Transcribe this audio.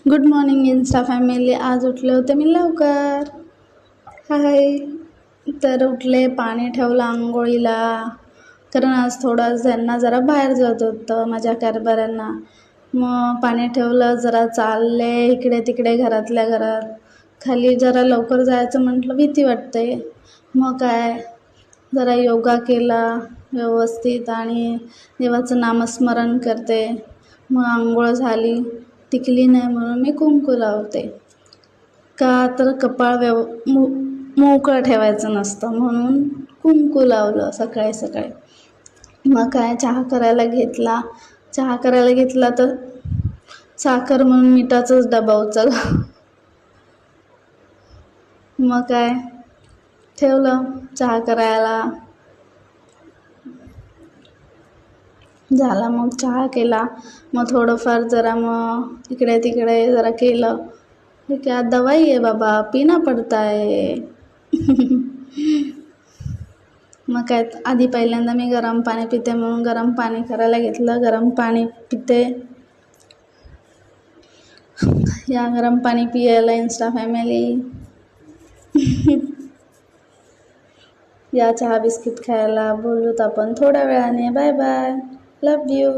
Good morning Insta family. आज उठले होते मी लवकर. हाय. तर उठले, पाणी ठेवलं आंघोळीला, कारण आज थोडं त्यांना जरा बाहेर जात होतं माझ्या कारभाऱ्यांना. मग पाणी ठेवलं, जरा चालले इकडे तिकडे घरातल्या घरात. खाली जरा लवकर जायचं म्हटलं भीती वाटते. मग काय, जरा योगा केला व्यवस्थित आणि देवाचं नामस्मरण करते. मग आंघोळ झाली, टिकली नाही म्हणून मी कुंकू लावते. का तर कपाळ मोकळं ठेवायचं नसतं म्हणून कुंकू लावलं सकाळी सकाळी. मग काय, चहा करायला घेतला तर साखर म्हणून मिठाचाच डबा उचलला. मग काय, ठेवलं चहा करायला. झाला, मग चहा केला. मग थोडंफार जरा मग इकडे तिकडे जरा केलं. क्या दवाई आहे बाबा, पीना पडता है. मग काय, आधी पहिल्यांदा मी गरम पाणी पिते म्हणून गरम पाणी करायला घेतलं. गरम पाणी पिते. या गरम पाणी पियायला इन्स्टा फॅमिली. या चहा बिस्किट खायला. बोलूत आपण थोड्या वेळाने. Bye bye. Love you.